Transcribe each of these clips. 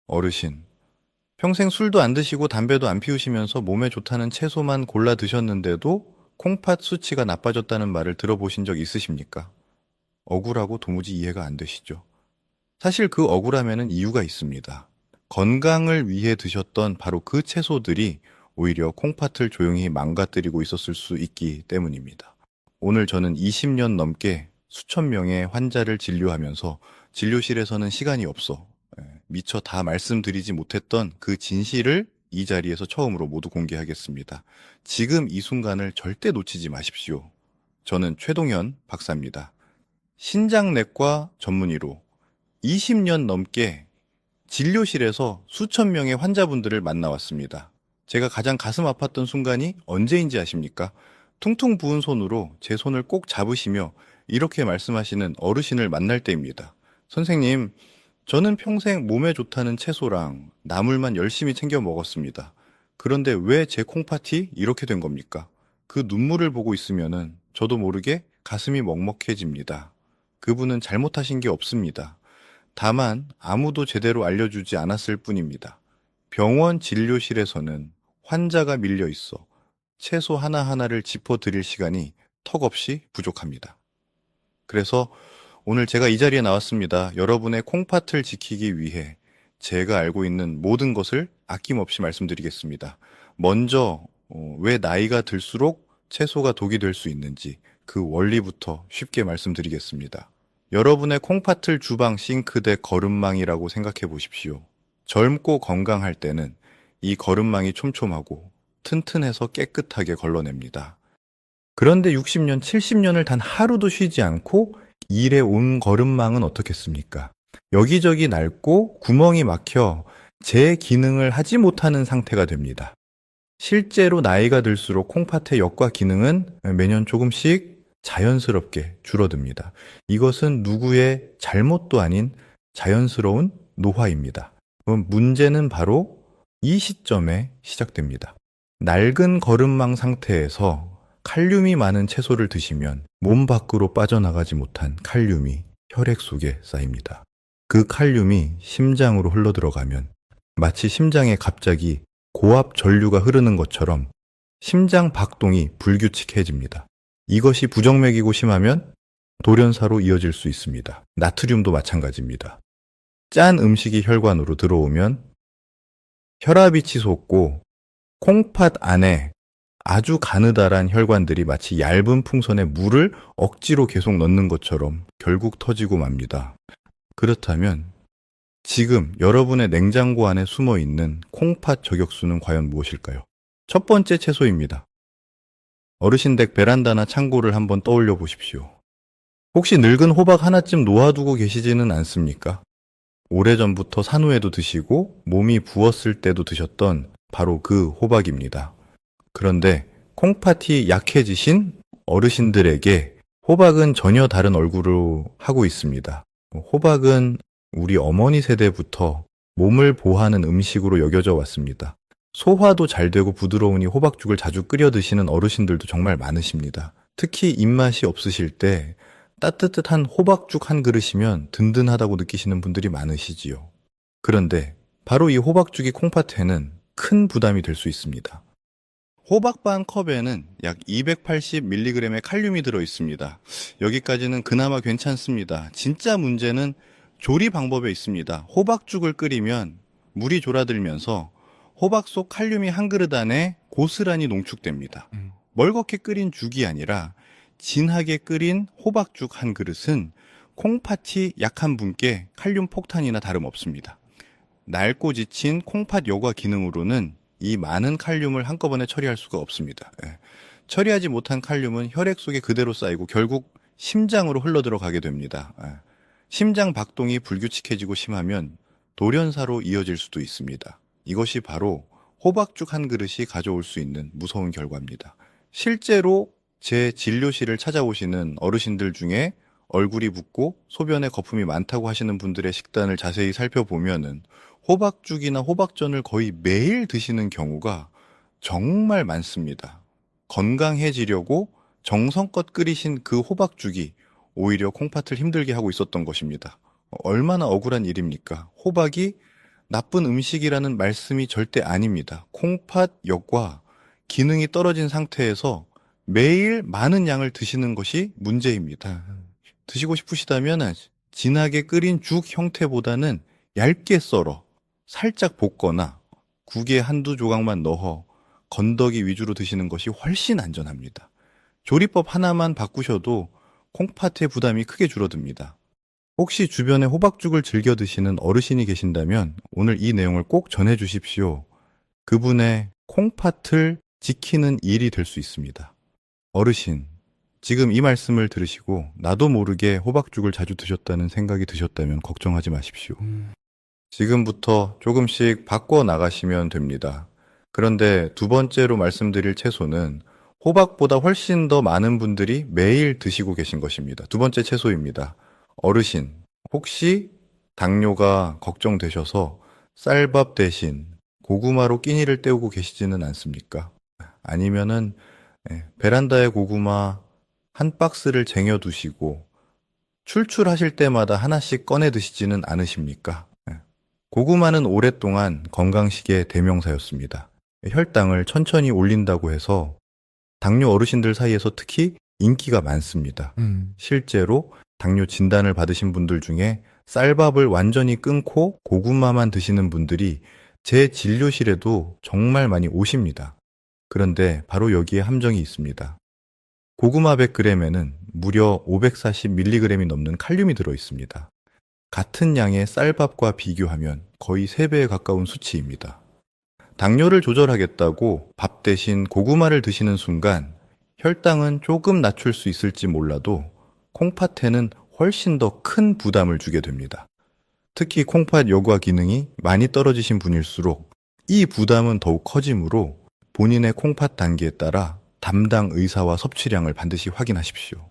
어르신, 평생 술도 안 드시고 담배도 안 피우시면서 몸에 좋다는 채소만 골라 드셨는데도 콩팥 수치가 나빠졌다는 말을 들어보신 적 있으십니까? 억울하고 도무지 이해가 안 되시죠? 사실 그 억울함에는 이유가 있습니다. 건강을 위해 드셨던 바로 그 채소들이 오히려 콩팥을 조용히 망가뜨리고 있었을 수 있기 때문입니다. 오늘 저는 20년 넘게 수천 명의 환자를 진료하면서 진료실에서는 시간이 없어 미처 다 말씀드리지 못했던 그 진실을 이 자리에서 처음으로 모두 공개하겠습니다. 지금 이 순간을 절대 놓치지 마십시오. 저는 최동현 박사입니다. 신장내과 전문의로 20년 넘게 진료실에서 수천 명의 환자분들을 만나왔습니다. 제가 가장 가슴 아팠던 순간이 언제인지 아십니까? 퉁퉁 부은 손으로 제 손을 꼭 잡으시며 이렇게 말씀하시는 어르신을 만날 때입니다. 선생님, 저는 평생 몸에 좋다는 채소랑 나물만 열심히 챙겨 먹었습니다. 그런데 왜 제 콩팥이 이렇게 된 겁니까? 그 눈물을 보고 있으면은 저도 모르게 가슴이 먹먹해집니다. 그분은 잘못하신 게 없습니다. 다만 아무도 제대로 알려주지 않았을 뿐입니다. 병원 진료실에서는 환자가 밀려 있어 채소 하나하나를 짚어드릴 시간이 턱없이 부족합니다. 그래서 오늘 제가 이 자리에 나왔습니다. 여러분의 콩팥을 지키기 위해 제가 알고 있는 모든 것을 아낌없이 말씀드리겠습니다. 먼저 왜 나이가 들수록 채소가 독이 될 수 있는지 그 원리부터 쉽게 말씀드리겠습니다. 여러분의 콩팥을 주방 싱크대 거름망이라고 생각해 보십시오. 젊고 건강할 때는 이 거름망이 촘촘하고 튼튼해서 깨끗하게 걸러냅니다. 그런데 60년, 70년을 단 하루도 쉬지 않고 일에 온 거름망은 어떻겠습니까? 여기저기 낡고 구멍이 막혀 제 기능을 하지 못하는 상태가 됩니다. 실제로 나이가 들수록 콩팥의 역과 기능은 매년 조금씩 자연스럽게 줄어듭니다. 이것은 누구의 잘못도 아닌 자연스러운 노화입니다. 그럼 문제는 바로 이 시점에 시작됩니다. 낡은 거름망 상태에서 칼륨이 많은 채소를 드시면 몸 밖으로 빠져나가지 못한 칼륨이 혈액 속에 쌓입니다. 그 칼륨이 심장으로 흘러들어가면 마치 심장에 갑자기 고압 전류가 흐르는 것처럼 심장 박동이 불규칙해집니다. 이것이 부정맥이고 심하면 돌연사로 이어질 수 있습니다. 나트륨도 마찬가지입니다. 짠 음식이 혈관으로 들어오면 혈압이 치솟고 콩팥 안에 아주 가느다란 혈관들이 마치 얇은 풍선에 물을 억지로 계속 넣는 것처럼 결국 터지고 맙니다. 그렇다면 지금 여러분의 냉장고 안에 숨어 있는 콩팥 저격수는 과연 무엇일까요? 첫 번째 채소입니다. 어르신 댁 베란다나 창고를 한번 떠올려 보십시오. 혹시 늙은 호박 하나쯤 놓아두고 계시지는 않습니까? 오래전부터 산후에도 드시고 몸이 부었을 때도 드셨던 바로 그 호박입니다. 그런데 콩팥이 약해지신 어르신들에게 호박은 전혀 다른 얼굴을 하고 있습니다. 호박은 우리 어머니 세대부터 몸을 보호하는 음식으로 여겨져 왔습니다. 소화도 잘 되고 부드러우니 호박죽을 자주 끓여 드시는 어르신들도 정말 많으십니다. 특히 입맛이 없으실 때 따뜻한 호박죽 한 그릇이면 든든하다고 느끼시는 분들이 많으시지요. 그런데 바로 이 호박죽이 콩팥에는 큰 부담이 될 수 있습니다. 호박 반 컵에는 약 280mg의 칼륨이 들어 있습니다. 여기까지는 그나마 괜찮습니다. 진짜 문제는 조리 방법에 있습니다. 호박죽을 끓이면 물이 졸아들면서 호박 속 칼륨이 한 그릇 안에 고스란히 농축됩니다. 멀겋게 끓인 죽이 아니라 진하게 끓인 호박죽 한 그릇은 콩팥이 약한 분께 칼륨 폭탄이나 다름없습니다. 낡고 지친 콩팥 여과 기능으로는 이 많은 칼륨을 한꺼번에 처리할 수가 없습니다. 처리하지 못한 칼륨은 혈액 속에 그대로 쌓이고 결국 심장으로 흘러들어가게 됩니다. 심장 박동이 불규칙해지고 심하면 돌연사로 이어질 수도 있습니다. 이것이 바로 호박죽 한 그릇이 가져올 수 있는 무서운 결과입니다. 실제로 제 진료실을 찾아오시는 어르신들 중에 얼굴이 붓고 소변에 거품이 많다고 하시는 분들의 식단을 자세히 살펴보면은 호박죽이나 호박전을 거의 매일 드시는 경우가 정말 많습니다. 건강해지려고 정성껏 끓이신 그 호박죽이 오히려 콩팥을 힘들게 하고 있었던 것입니다. 얼마나 억울한 일입니까? 호박이 나쁜 음식이라는 말씀이 절대 아닙니다. 콩팥 역과 기능이 떨어진 상태에서 매일 많은 양을 드시는 것이 문제입니다. 드시고 싶으시다면 진하게 끓인 죽 형태보다는 얇게 썰어 살짝 볶거나 국에 한두 조각만 넣어 건더기 위주로 드시는 것이 훨씬 안전합니다. 조리법 하나만 바꾸셔도 콩팥의 부담이 크게 줄어듭니다. 혹시 주변에 호박죽을 즐겨 드시는 어르신이 계신다면 오늘 이 내용을 꼭 전해 주십시오. 그분의 콩팥을 지키는 일이 될 수 있습니다. 어르신, 지금 이 말씀을 들으시고 나도 모르게 호박죽을 자주 드셨다는 생각이 드셨다면 걱정하지 마십시오. 지금부터 조금씩 바꿔 나가시면 됩니다. 그런데 두 번째로 말씀드릴 채소는 호박보다 훨씬 더 많은 분들이 매일 드시고 계신 것입니다. 두 번째 채소입니다. 어르신, 혹시 당뇨가 걱정되셔서 쌀밥 대신 고구마로 끼니를 때우고 계시지는 않습니까? 아니면은 베란다에 고구마 한 박스를 쟁여 두시고 출출하실 때마다 하나씩 꺼내 드시지는 않으십니까? 고구마는 오랫동안 건강식의 대명사였습니다. 혈당을 천천히 올린다고 해서 당뇨 어르신들 사이에서 특히 인기가 많습니다. 실제로 당뇨 진단을 받으신 분들 중에 쌀밥을 완전히 끊고 고구마만 드시는 분들이 제 진료실에도 정말 많이 오십니다. 그런데 바로 여기에 함정이 있습니다. 고구마 100g에는 무려 540mg이 넘는 칼륨이 들어 있습니다. 같은 양의 쌀밥과 비교하면 거의 3배에 가까운 수치입니다. 당뇨를 조절하겠다고 밥 대신 고구마를 드시는 순간 혈당은 조금 낮출 수 있을지 몰라도 콩팥에는 훨씬 더 큰 부담을 주게 됩니다. 특히 콩팥 요구와 기능이 많이 떨어지신 분일수록 이 부담은 더욱 커지므로 본인의 콩팥 단계에 따라 담당 의사와 섭취량을 반드시 확인하십시오.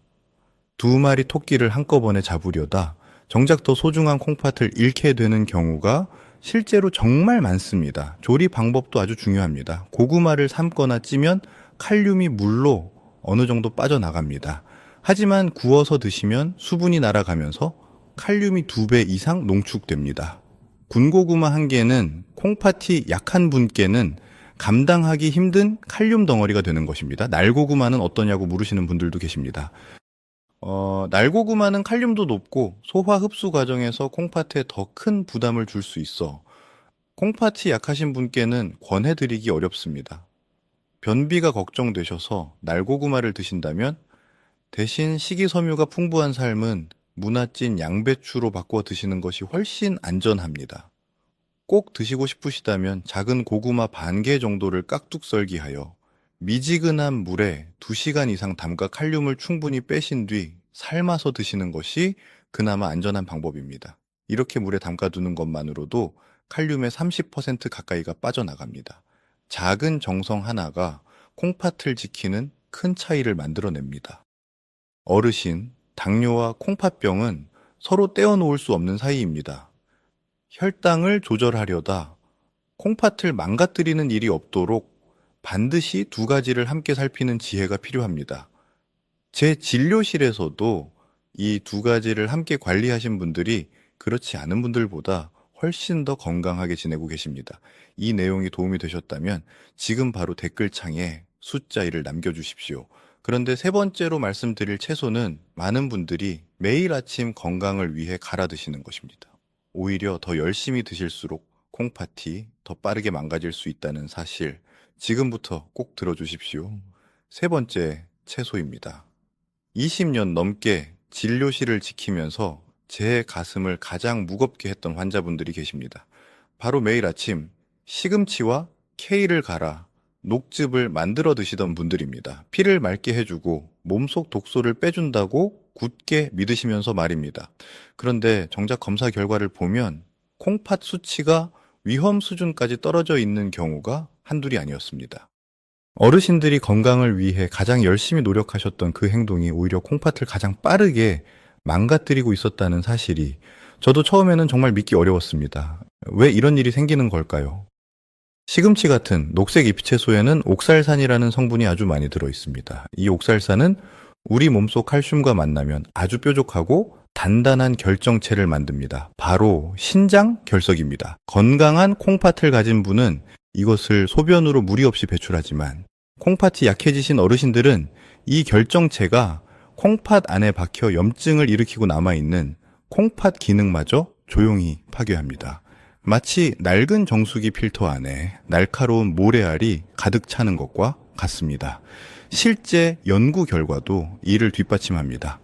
2마리 토끼를 한꺼번에 잡으려다 정작 더 소중한 콩팥을 잃게 되는 경우가 실제로 정말 많습니다. 조리 방법도 아주 중요합니다. 고구마를 삶거나 찌면 칼륨이 물로 어느 정도 빠져나갑니다. 하지만 구워서 드시면 수분이 날아가면서 칼륨이 2배 이상 농축됩니다. 군고구마 한 개는 콩팥이 약한 분께는 감당하기 힘든 칼륨 덩어리가 되는 것입니다. 날고구마는 어떠냐고 물으시는 분들도 계십니다. 날고구마는 칼륨도 높고 소화 흡수 과정에서 콩팥에 더 큰 부담을 줄 수 있어 콩팥이 약하신 분께는 권해드리기 어렵습니다. 변비가 걱정되셔서 날고구마를 드신다면 대신 식이섬유가 풍부한 삶은 무나찐 양배추로 바꿔 드시는 것이 훨씬 안전합니다. 꼭 드시고 싶으시다면 작은 고구마 반 개 정도를 깍둑 썰기하여 미지근한 물에 2시간 이상 담가 칼륨을 충분히 빼신 뒤 삶아서 드시는 것이 그나마 안전한 방법입니다. 이렇게 물에 담가두는 것만으로도 칼륨의 30% 가까이가 빠져나갑니다. 작은 정성 하나가 콩팥을 지키는 큰 차이를 만들어냅니다. 어르신, 당뇨와 콩팥병은 서로 떼어놓을 수 없는 사이입니다. 혈당을 조절하려다 콩팥을 망가뜨리는 일이 없도록 반드시 2가지를 함께 살피는 지혜가 필요합니다. 제 진료실에서도 이 2가지를 함께 관리하신 분들이 그렇지 않은 분들보다 훨씬 더 건강하게 지내고 계십니다. 이 내용이 도움이 되셨다면 지금 바로 댓글창에 숫자 1을 남겨주십시오. 그런데 세 번째로 말씀드릴 채소는 많은 분들이 매일 아침 건강을 위해 갈아 드시는 것입니다. 오히려 더 열심히 드실수록 콩팥이 더 빠르게 망가질 수 있다는 사실, 지금부터 꼭 들어주십시오. 세 번째 채소입니다. 20년 넘게 진료실을 지키면서 제 가슴을 가장 무겁게 했던 환자분들이 계십니다. 바로 매일 아침 시금치와 케일을 갈아 녹즙을 만들어 드시던 분들입니다. 피를 맑게 해주고 몸속 독소를 빼준다고 굳게 믿으시면서 말입니다. 그런데 정작 검사 결과를 보면 콩팥 수치가 위험 수준까지 떨어져 있는 경우가 한둘이 아니었습니다. 어르신들이 건강을 위해 가장 열심히 노력하셨던 그 행동이 오히려 콩팥을 가장 빠르게 망가뜨리고 있었다는 사실이 저도 처음에는 정말 믿기 어려웠습니다. 왜 이런 일이 생기는 걸까요? 시금치 같은 녹색 잎채소에는 옥살산이라는 성분이 아주 많이 들어 있습니다. 이 옥살산은 우리 몸속 칼슘과 만나면 아주 뾰족하고 단단한 결정체를 만듭니다. 바로 신장 결석입니다. 건강한 콩팥을 가진 분은 이것을 소변으로 무리 없이 배출하지만 콩팥이 약해지신 어르신들은 이 결정체가 콩팥 안에 박혀 염증을 일으키고 남아있는 콩팥 기능마저 조용히 파괴합니다. 마치 낡은 정수기 필터 안에 날카로운 모래알이 가득 차는 것과 같습니다. 실제 연구 결과도 이를 뒷받침합니다.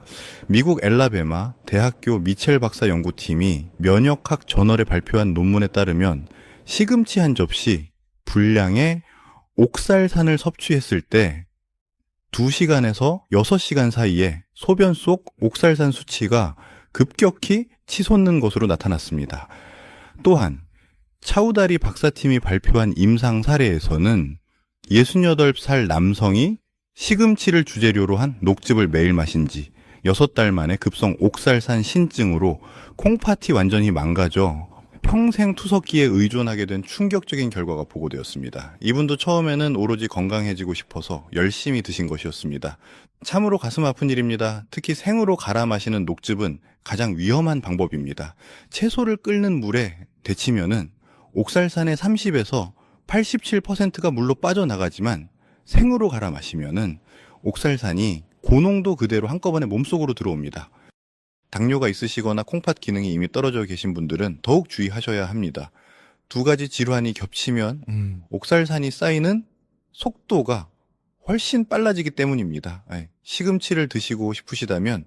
미국 엘라베마 대학교 미첼 박사 연구팀이 면역학 저널에 발표한 논문에 따르면 시금치 한 접시 분량의 옥살산을 섭취했을 때 2시간에서 6시간 사이에 소변 속 옥살산 수치가 급격히 치솟는 것으로 나타났습니다. 또한 차우다리 박사팀이 발표한 임상 사례에서는 68살 남성이 시금치를 주재료로 한 녹즙을 매일 마신 지 6달 만에 급성 옥살산 신증으로 콩팥이 완전히 망가져 평생 투석기에 의존하게 된 충격적인 결과가 보고되었습니다. 이분도 처음에는 오로지 건강해지고 싶어서 열심히 드신 것이었습니다. 참으로 가슴 아픈 일입니다. 특히 생으로 갈아 마시는 녹즙은 가장 위험한 방법입니다. 채소를 끓는 물에 데치면은 옥살산의 30에서 87%가 물로 빠져나가지만 생으로 갈아 마시면은 옥살산이 고농도 그대로 한꺼번에 몸속으로 들어옵니다. 당뇨가 있으시거나 콩팥 기능이 이미 떨어져 계신 분들은 더욱 주의하셔야 합니다. 두 가지 질환이 겹치면 옥살산이 쌓이는 속도가 훨씬 빨라지기 때문입니다. 시금치를 드시고 싶으시다면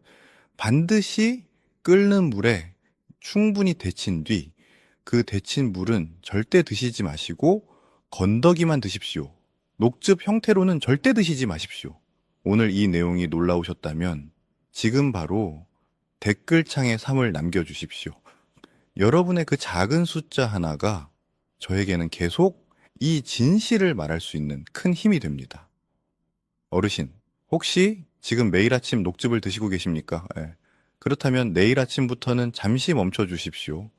반드시 끓는 물에 충분히 데친 뒤 그 데친 물은 절대 드시지 마시고 건더기만 드십시오. 녹즙 형태로는 절대 드시지 마십시오. 오늘 이 내용이 놀라우셨다면 지금 바로 댓글창에 3을 남겨주십시오. 여러분의 그 작은 숫자 하나가 저에게는 계속 이 진실을 말할 수 있는 큰 힘이 됩니다. 어르신, 혹시 지금 매일 아침 녹즙을 드시고 계십니까? 그렇다면 내일 아침부터는 잠시 멈춰 주십시오.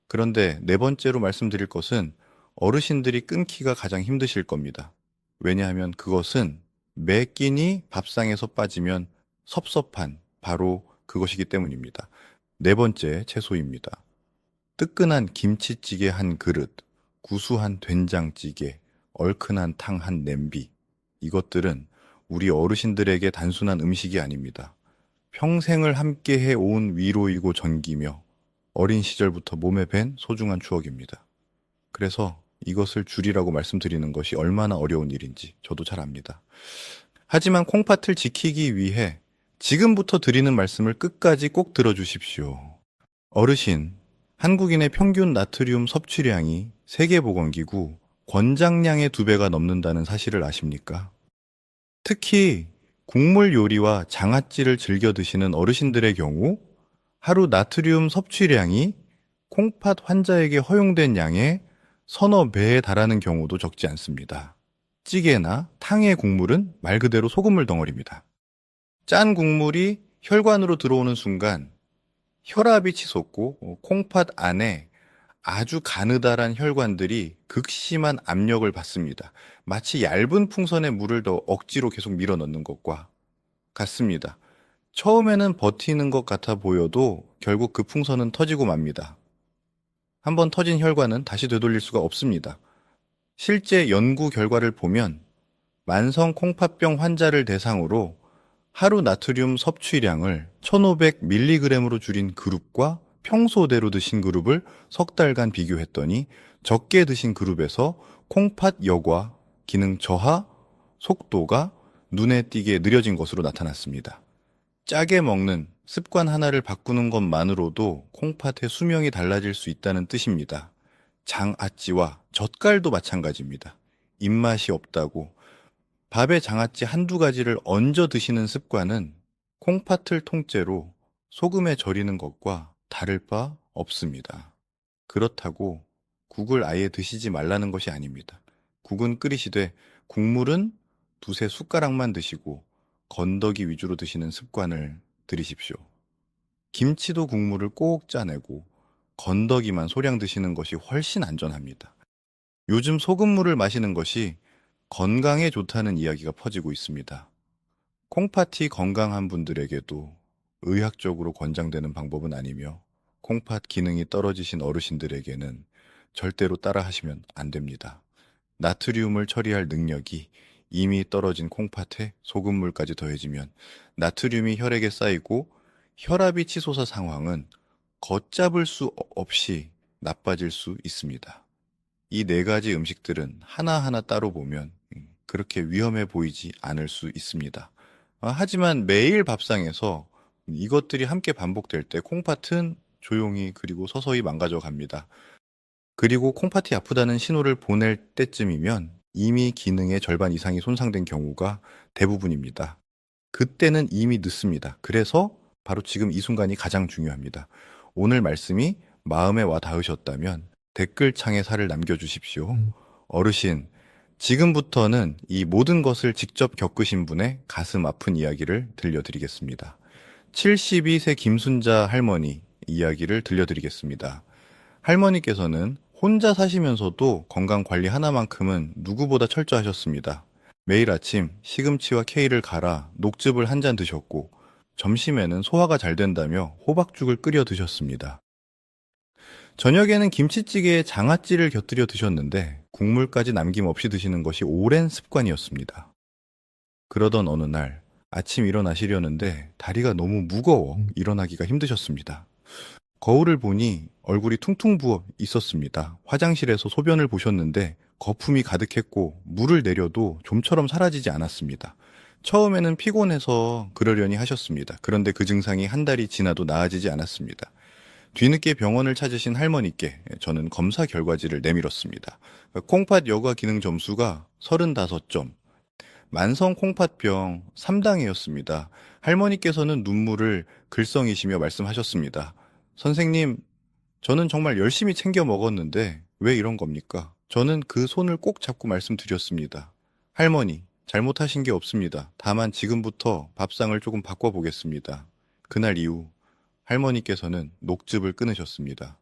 그런데 네 번째로 말씀드릴 것은 어르신들이 끊기가 가장 힘드실 겁니다. 왜냐하면 그것은 매 끼니 밥상에서 빠지면 섭섭한 바로 그것이기 때문입니다. 네 번째 채소입니다. 뜨끈한 김치찌개 한 그릇, 구수한 된장찌개, 얼큰한 탕 한 냄비. 이것들은 우리 어르신들에게 단순한 음식이 아닙니다. 평생을 함께 해온 위로이고 전기며 어린 시절부터 몸에 밴 소중한 추억입니다. 그래서 이것을 줄이라고 말씀드리는 것이 얼마나 어려운 일인지 저도 잘 압니다. 하지만 콩팥을 지키기 위해 지금부터 드리는 말씀을 끝까지 꼭 들어주십시오. 어르신, 한국인의 평균 나트륨 섭취량이 세계보건기구 권장량의 2배가 넘는다는 사실을 아십니까? 특히 국물 요리와 장아찌를 즐겨 드시는 어르신들의 경우 하루 나트륨 섭취량이 콩팥 환자에게 허용된 양의 서너 배에 달하는 경우도 적지 않습니다. 찌개나 탕의 국물은 말 그대로 소금물 덩어리입니다. 짠 국물이 혈관으로 들어오는 순간 혈압이 치솟고 콩팥 안에 아주 가느다란 혈관들이 극심한 압력을 받습니다. 마치 얇은 풍선에 물을 더 억지로 계속 밀어 넣는 것과 같습니다. 처음에는 버티는 것 같아 보여도 결국 그 풍선은 터지고 맙니다. 한번 터진 혈관은 다시 되돌릴 수가 없습니다. 실제 연구 결과를 보면 만성 콩팥병 환자를 대상으로 하루 나트륨 섭취량을 1500mg으로 줄인 그룹과 평소대로 드신 그룹을 석 달간 비교했더니 적게 드신 그룹에서 콩팥 여과, 기능 저하, 속도가 눈에 띄게 느려진 것으로 나타났습니다. 짜게 먹는 습관 하나를 바꾸는 것만으로도 콩팥의 수명이 달라질 수 있다는 뜻입니다. 장아찌와 젓갈도 마찬가지입니다. 입맛이 없다고 밥에 장아찌 한두 가지를 얹어 드시는 습관은 콩팥을 통째로 소금에 절이는 것과 다를 바 없습니다. 그렇다고 국을 아예 드시지 말라는 것이 아닙니다. 국은 끓이시되 국물은 두세 숟가락만 드시고 건더기 위주로 드시는 습관을 들이십시오. 김치도 국물을 꼭 짜내고 건더기만 소량 드시는 것이 훨씬 안전합니다. 요즘 소금물을 마시는 것이 건강에 좋다는 이야기가 퍼지고 있습니다. 콩팥이 건강한 분들에게도 의학적으로 권장되는 방법은 아니며 콩팥 기능이 떨어지신 어르신들에게는 절대로 따라하시면 안 됩니다. 나트륨을 처리할 능력이 이미 떨어진 콩팥에 소금물까지 더해지면 나트륨이 혈액에 쌓이고 혈압이 치솟아 상황은 걷잡을 수 없이 나빠질 수 있습니다. 이 네 가지 음식들은 하나하나 따로 보면 그렇게 위험해 보이지 않을 수 있습니다. 하지만 매일 밥상에서 이것들이 함께 반복될 때 콩팥은 조용히 그리고 서서히 망가져 갑니다. 그리고 콩팥이 아프다는 신호를 보낼 때쯤이면 이미 기능의 절반 이상이 손상된 경우가 대부분입니다. 그때는 이미 늦습니다. 그래서 바로 지금 이 순간이 가장 중요합니다. 오늘 말씀이 마음에 와 닿으셨다면 댓글창에 살을 남겨주십시오. 어르신, 지금부터는 이 모든 것을 직접 겪으신 분의 가슴 아픈 이야기를 들려드리겠습니다. 72세 김순자 할머니 이야기를 들려드리겠습니다. 할머니께서는 혼자 사시면서도 건강 관리 하나만큼은 누구보다 철저하셨습니다. 매일 아침 시금치와 케일을 갈아 녹즙을 한 잔 드셨고 점심에는 소화가 잘 된다며 호박죽을 끓여 드셨습니다. 저녁에는 김치찌개에 장아찌를 곁들여 드셨는데 국물까지 남김없이 드시는 것이 오랜 습관이었습니다. 그러던 어느 날 아침 일어나시려는데 다리가 너무 무거워 일어나기가 힘드셨습니다. 거울을 보니 얼굴이 퉁퉁 부어 있었습니다. 화장실에서 소변을 보셨는데 거품이 가득했고 물을 내려도 좀처럼 사라지지 않았습니다. 처음에는 피곤해서 그러려니 하셨습니다. 그런데 그 증상이 한 달이 지나도 나아지지 않았습니다. 뒤늦게 병원을 찾으신 할머니께 저는 검사 결과지를 내밀었습니다. 콩팥 여과 기능 점수가 35점, 만성 콩팥병 3단계였습니다. 할머니께서는 눈물을 글썽이시며 말씀하셨습니다. 선생님, 저는 정말 열심히 챙겨 먹었는데 왜 이런 겁니까? 저는 그 손을 꼭 잡고 말씀드렸습니다. 할머니, 잘못하신 게 없습니다. 다만 지금부터 밥상을 조금 바꿔보겠습니다. 그날 이후 할머니께서는 녹즙을 끊으셨습니다.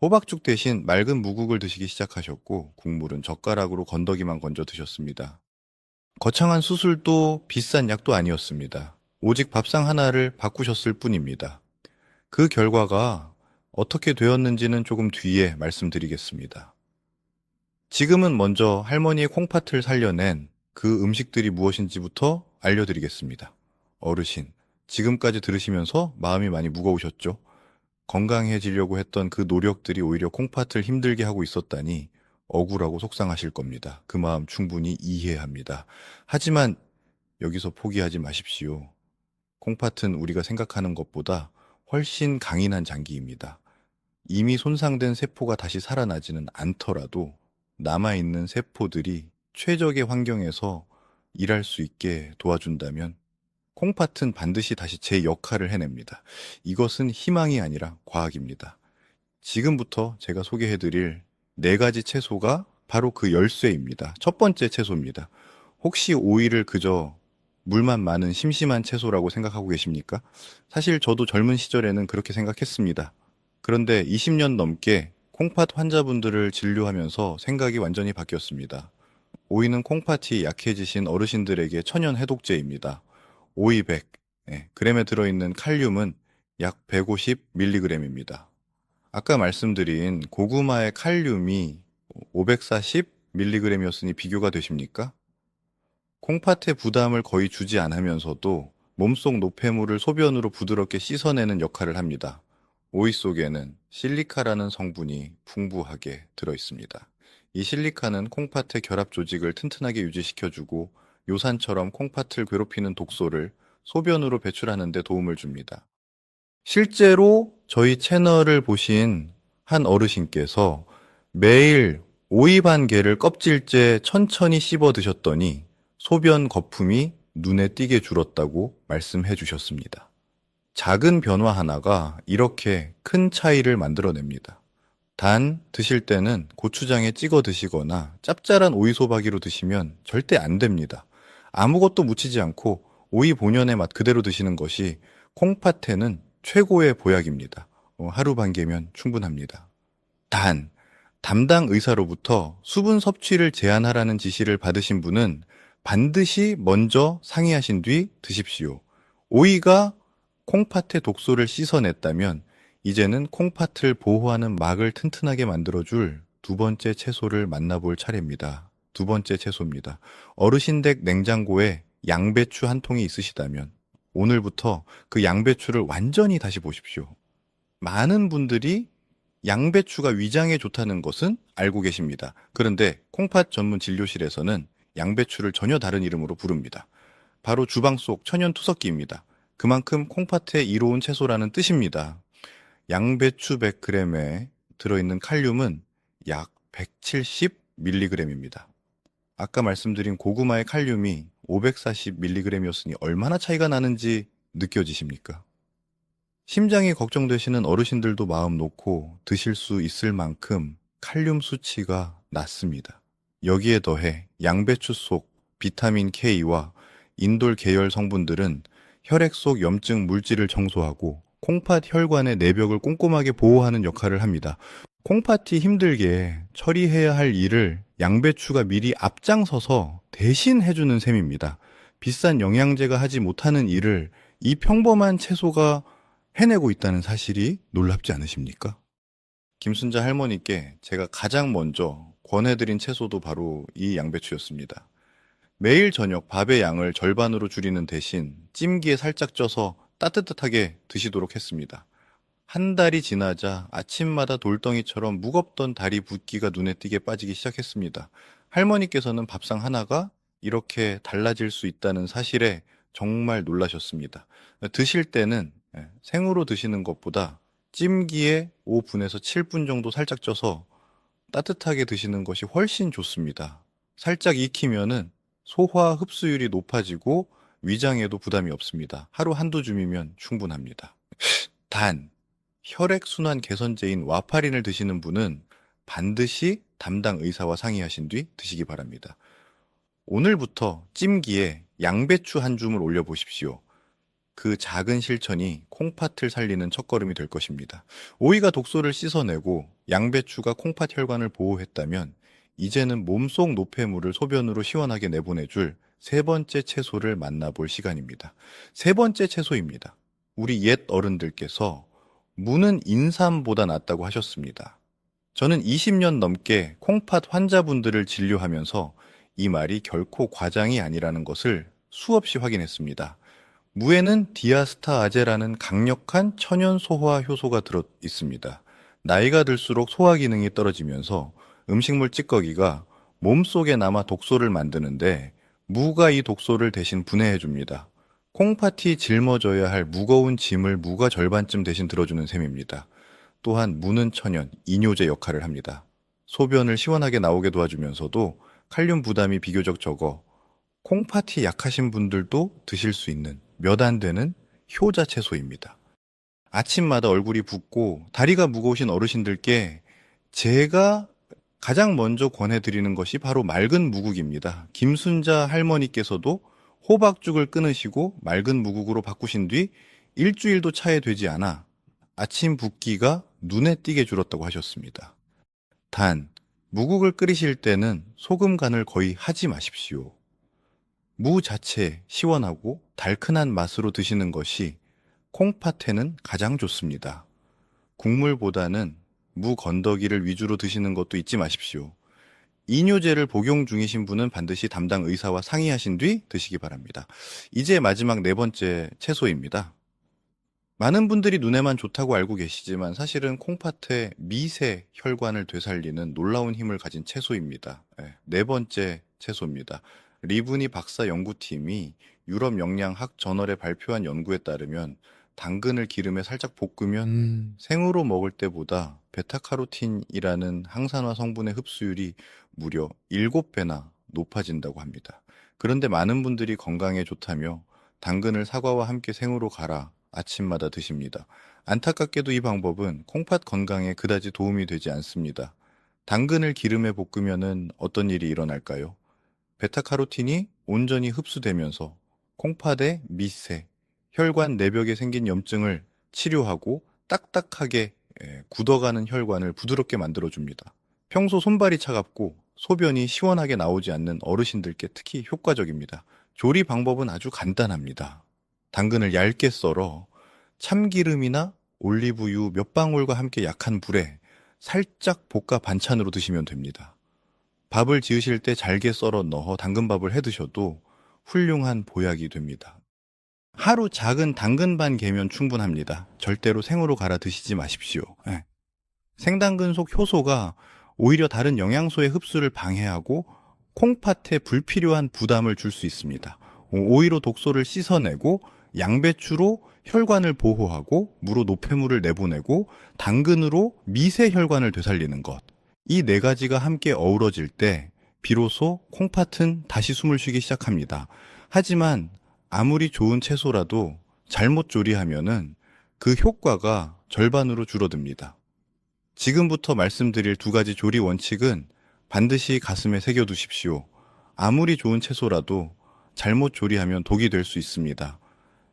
호박죽 대신 맑은 무국을 드시기 시작하셨고 국물은 젓가락으로 건더기만 건져 드셨습니다. 거창한 수술도 비싼 약도 아니었습니다. 오직 밥상 하나를 바꾸셨을 뿐입니다. 그 결과가 어떻게 되었는지는 조금 뒤에 말씀드리겠습니다. 지금은 먼저 할머니의 콩팥을 살려낸 그 음식들이 무엇인지부터 알려드리겠습니다. 어르신, 지금까지 들으시면서 마음이 많이 무거우셨죠? 건강해지려고 했던 그 노력들이 오히려 콩팥을 힘들게 하고 있었다니 억울하고 속상하실 겁니다. 그 마음 충분히 이해합니다. 하지만 여기서 포기하지 마십시오. 콩팥은 우리가 생각하는 것보다 훨씬 강인한 장기입니다. 이미 손상된 세포가 다시 살아나지는 않더라도 남아있는 세포들이 최적의 환경에서 일할 수 있게 도와준다면 콩팥은 반드시 다시 제 역할을 해냅니다. 이것은 희망이 아니라 과학입니다. 지금부터 제가 소개해드릴 네 가지 채소가 바로 그 열쇠입니다. 첫 번째 채소입니다. 혹시 오이를 그저 물만 많은 심심한 채소라고 생각하고 계십니까? 사실 저도 젊은 시절에는 그렇게 생각했습니다. 그런데 20년 넘게 콩팥 환자분들을 진료하면서 생각이 완전히 바뀌었습니다. 오이는 콩팥이 약해지신 어르신들에게 천연 해독제입니다. 오이 100, g에 들어있는 칼륨은 약 150mg입니다. 아까 말씀드린 고구마의 칼륨이 540mg이었으니 비교가 되십니까? 콩팥의 부담을 거의 주지 않으면서도 몸속 노폐물을 소변으로 부드럽게 씻어내는 역할을 합니다. 오이 속에는 실리카라는 성분이 풍부하게 들어있습니다. 이 실리카는 콩팥의 결합 조직을 튼튼하게 유지시켜주고 요산처럼 콩팥을 괴롭히는 독소를 소변으로 배출하는 데 도움을 줍니다. 실제로 저희 채널을 보신 한 어르신께서 매일 오이 반 개를 껍질째 천천히 씹어 드셨더니 소변 거품이 눈에 띄게 줄었다고 말씀해 주셨습니다. 작은 변화 하나가 이렇게 큰 차이를 만들어냅니다. 단 드실 때는 고추장에 찍어 드시거나 짭짤한 오이 소박이로 드시면 절대 안 됩니다. 아무것도 묻히지 않고 오이 본연의 맛 그대로 드시는 것이 콩팥에는 최고의 보약입니다. 하루 반 개면 충분합니다. 단, 담당 의사로부터 수분 섭취를 제한하라는 지시를 받으신 분은 반드시 먼저 상의하신 뒤 드십시오. 오이가 콩팥의 독소를 씻어냈다면 이제는 콩팥을 보호하는 막을 튼튼하게 만들어줄 두 번째 채소를 만나볼 차례입니다. 두 번째 채소입니다. 어르신 댁 냉장고에 양배추 한 통이 있으시다면 오늘부터 그 양배추를 완전히 다시 보십시오. 많은 분들이 양배추가 위장에 좋다는 것은 알고 계십니다. 그런데 콩팥 전문 진료실에서는 양배추를 전혀 다른 이름으로 부릅니다. 바로 주방 속 천연 투석기입니다. 그만큼 콩팥에 이로운 채소라는 뜻입니다. 양배추 100g에 들어있는 칼륨은 약 170mg입니다. 아까 말씀드린 고구마의 칼륨이 540mg이었으니 얼마나 차이가 나는지 느껴지십니까? 심장이 걱정되시는 어르신들도 마음 놓고 드실 수 있을 만큼 칼륨 수치가 낮습니다. 여기에 더해 양배추 속 비타민 K와 인돌 계열 성분들은 혈액 속 염증 물질을 청소하고 콩팥 혈관의 내벽을 꼼꼼하게 보호하는 역할을 합니다. 콩팥이 힘들게 처리해야 할 일을 양배추가 미리 앞장서서 대신 해주는 셈입니다. 비싼 영양제가 하지 못하는 일을 이 평범한 채소가 해내고 있다는 사실이 놀랍지 않으십니까? 김순자 할머니께 제가 가장 먼저 권해드린 채소도 바로 이 양배추였습니다. 매일 저녁 밥의 양을 절반으로 줄이는 대신 찜기에 살짝 쪄서 따뜻하게 드시도록 했습니다. 한 달이 지나자 아침마다 돌덩이처럼 무겁던 다리 붓기가 눈에 띄게 빠지기 시작했습니다. 할머니께서는 밥상 하나가 이렇게 달라질 수 있다는 사실에 정말 놀라셨습니다. 드실 때는 생으로 드시는 것보다 찜기에 5분에서 7분 정도 살짝 쪄서 따뜻하게 드시는 것이 훨씬 좋습니다. 살짝 익히면은 소화 흡수율이 높아지고 위장에도 부담이 없습니다. 하루 한두 줌이면 충분합니다. 단, 혈액순환 개선제인 와파린을 드시는 분은 반드시 담당 의사와 상의하신 뒤 드시기 바랍니다. 오늘부터 찜기에 양배추 한 줌을 올려보십시오. 그 작은 실천이 콩팥을 살리는 첫걸음이 될 것입니다. 오이가 독소를 씻어내고 양배추가 콩팥 혈관을 보호했다면 이제는 몸속 노폐물을 소변으로 시원하게 내보내줄 세 번째 채소를 만나볼 시간입니다. 세 번째 채소입니다. 우리 옛 어른들께서 무는 인삼보다 낫다고 하셨습니다. 저는 20년 넘게 콩팥 환자분들을 진료하면서 이 말이 결코 과장이 아니라는 것을 수없이 확인했습니다. 무에는 디아스타아제라는 강력한 천연 소화 효소가 들어 있습니다. 나이가 들수록 소화 기능이 떨어지면서 음식물 찌꺼기가 몸속에 남아 독소를 만드는데 무가 이 독소를 대신 분해해 줍니다. 콩팥이 짊어져야 할 무거운 짐을 무가 절반쯤 대신 들어주는 셈입니다. 또한 무는 천연, 이뇨제 역할을 합니다. 소변을 시원하게 나오게 도와주면서도 칼륨 부담이 비교적 적어 콩팥이 약하신 분들도 드실 수 있는 몇 안 되는 효자 채소입니다. 아침마다 얼굴이 붓고 다리가 무거우신 어르신들께 제가 가장 먼저 권해드리는 것이 바로 맑은 무국입니다. 김순자 할머니께서도 호박죽을 끊으시고 맑은 무국으로 바꾸신 뒤 일주일도 차에 되지 않아 아침 붓기가 눈에 띄게 줄었다고 하셨습니다. 단, 무국을 끓이실 때는 소금 간을 거의 하지 마십시오. 무 자체 시원하고 달큰한 맛으로 드시는 것이 콩팥에는 가장 좋습니다. 국물보다는 무 건더기를 위주로 드시는 것도 잊지 마십시오. 이뇨제를 복용 중이신 분은 반드시 담당 의사와 상의하신 뒤 드시기 바랍니다. 이제 마지막 네 번째 채소입니다. 많은 분들이 눈에만 좋다고 알고 계시지만 사실은 콩팥의 미세 혈관을 되살리는 놀라운 힘을 가진 채소입니다. 네 번째 채소입니다. 리브니 박사 연구팀이 유럽 영양학 저널에 발표한 연구에 따르면 당근을 기름에 살짝 볶으면 생으로 먹을 때보다 베타카로틴이라는 항산화 성분의 흡수율이 무려 7배나 높아진다고 합니다. 그런데 많은 분들이 건강에 좋다며 당근을 사과와 함께 생으로 갈아 아침마다 드십니다. 안타깝게도 이 방법은 콩팥 건강에 그다지 도움이 되지 않습니다. 당근을 기름에 볶으면 어떤 일이 일어날까요? 베타카로틴이 온전히 흡수되면서 콩팥의 미세, 혈관 내벽에 생긴 염증을 치료하고 딱딱하게 굳어가는 혈관을 부드럽게 만들어줍니다. 평소 손발이 차갑고 소변이 시원하게 나오지 않는 어르신들께 특히 효과적입니다. 조리 방법은 아주 간단합니다. 당근을 얇게 썰어 참기름이나 올리브유 몇 방울과 함께 약한 불에 살짝 볶아 반찬으로 드시면 됩니다. 밥을 지으실 때 잘게 썰어 넣어 당근밥을 해 드셔도 훌륭한 보약이 됩니다. 하루 작은 당근 반 개면 충분합니다. 절대로 생으로 갈아 드시지 마십시오. 예. 생당근 속 효소가 오히려 다른 영양소의 흡수를 방해하고 콩팥에 불필요한 부담을 줄 수 있습니다. 오이로 독소를 씻어내고 양배추로 혈관을 보호하고 무로 노폐물을 내보내고 당근으로 미세 혈관을 되살리는 것. 이 네 가지가 함께 어우러질 때 비로소 콩팥은 다시 숨을 쉬기 시작합니다. 하지만 아무리 좋은 채소라도 잘못 조리하면은 그 효과가 절반으로 줄어듭니다. 지금부터 말씀드릴 두 가지 조리 원칙은 반드시 가슴에 새겨두십시오. 아무리 좋은 채소라도 잘못 조리하면 독이 될 수 있습니다.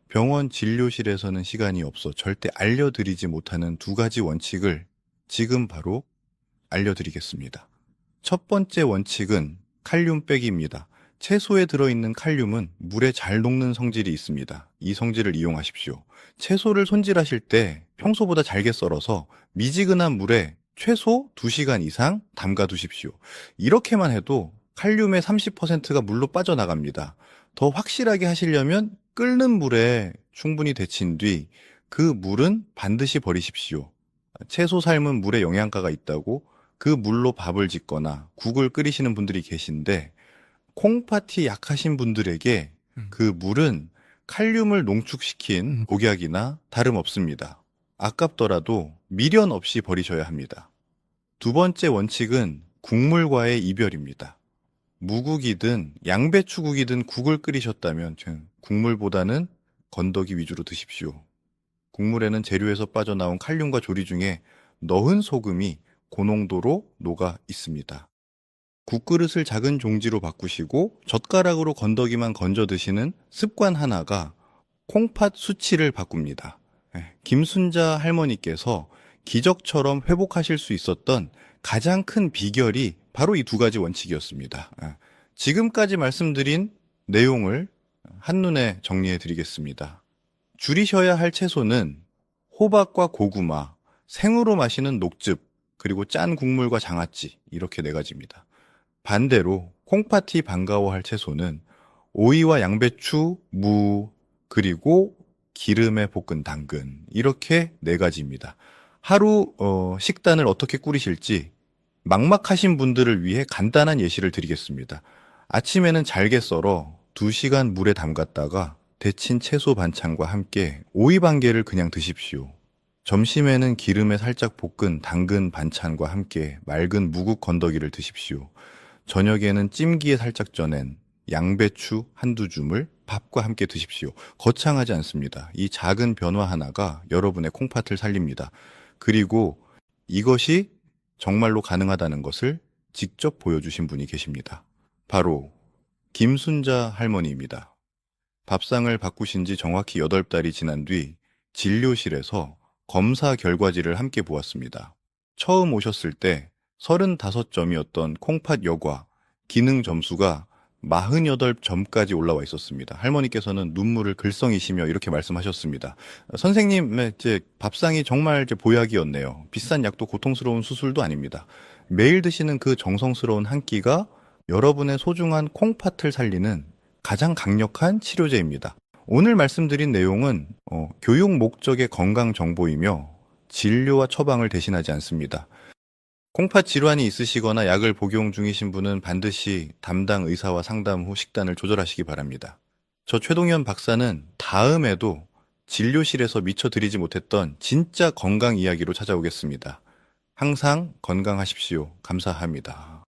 병원 진료실에서는 시간이 없어 절대 알려드리지 못하는 두 가지 원칙을 지금 바로 알려드리겠습니다. 첫 번째 원칙은 칼륨 빼기입니다. 채소에 들어있는 칼륨은 물에 잘 녹는 성질이 있습니다. 이 성질을 이용하십시오. 채소를 손질하실 때 평소보다 잘게 썰어서 미지근한 물에 최소 2시간 이상 담가 두십시오. 이렇게만 해도 칼륨의 30%가 물로 빠져나갑니다. 더 확실하게 하시려면 끓는 물에 충분히 데친 뒤 그 물은 반드시 버리십시오. 채소 삶은 물에 영양가가 있다고 그 물로 밥을 짓거나 국을 끓이시는 분들이 계신데 콩팥이 약하신 분들에게 그 물은 칼륨을 농축시킨 독약이나 다름없습니다. 아깝더라도 미련 없이 버리셔야 합니다. 두 번째 원칙은 국물과의 이별입니다. 무국이든 양배추국이든 국을 끓이셨다면 국물보다는 건더기 위주로 드십시오. 국물에는 재료에서 빠져나온 칼륨과 조리 중에 넣은 소금이 고농도로 녹아 있습니다. 국그릇을 작은 종지로 바꾸시고 젓가락으로 건더기만 건져 드시는 습관 하나가 콩팥 수치를 바꿉니다. 김순자 할머니께서 기적처럼 회복하실 수 있었던 가장 큰 비결이 바로 이 두 가지 원칙이었습니다. 지금까지 말씀드린 내용을 한눈에 정리해 드리겠습니다. 줄이셔야 할 채소는 호박과 고구마, 생으로 마시는 녹즙, 그리고 짠 국물과 장아찌 이렇게 네 가지입니다. 반대로 콩팥이 반가워할 채소는 오이와 양배추, 무, 그리고 기름에 볶은 당근 이렇게 네 가지입니다. 하루 식단을 어떻게 꾸리실지 막막하신 분들을 위해 간단한 예시를 드리겠습니다. 아침에는 잘게 썰어 2시간 물에 담갔다가 데친 채소 반찬과 함께 오이 반 개를 그냥 드십시오. 점심에는 기름에 살짝 볶은 당근 반찬과 함께 맑은 무국 건더기를 드십시오. 저녁에는 찜기에 살짝 쪄낸 양배추 한두 줌을 밥과 함께 드십시오. 거창하지 않습니다. 이 작은 변화 하나가 여러분의 콩팥을 살립니다. 그리고 이것이 정말로 가능하다는 것을 직접 보여주신 분이 계십니다. 바로 김순자 할머니입니다. 밥상을 바꾸신 지 정확히 8달이 지난 뒤 진료실에서 검사 결과지를 함께 보았습니다. 처음 오셨을 때 35점이었던 콩팥 여과 기능 점수가 48점까지 올라와 있었습니다. 할머니께서는 눈물을 글썽이시며 이렇게 말씀하셨습니다. 선생님, 밥상이 정말 보약이었네요. 비싼 약도 고통스러운 수술도 아닙니다. 매일 드시는 그 정성스러운 한 끼가 여러분의 소중한 콩팥을 살리는 가장 강력한 치료제입니다. 오늘 말씀드린 내용은 교육 목적의 건강 정보이며 진료와 처방을 대신하지 않습니다. 콩팥 질환이 있으시거나 약을 복용 중이신 분은 반드시 담당 의사와 상담 후 식단을 조절하시기 바랍니다. 저 최동현 박사는 다음에도 진료실에서 미처 드리지 못했던 진짜 건강 이야기로 찾아오겠습니다. 항상 건강하십시오. 감사합니다.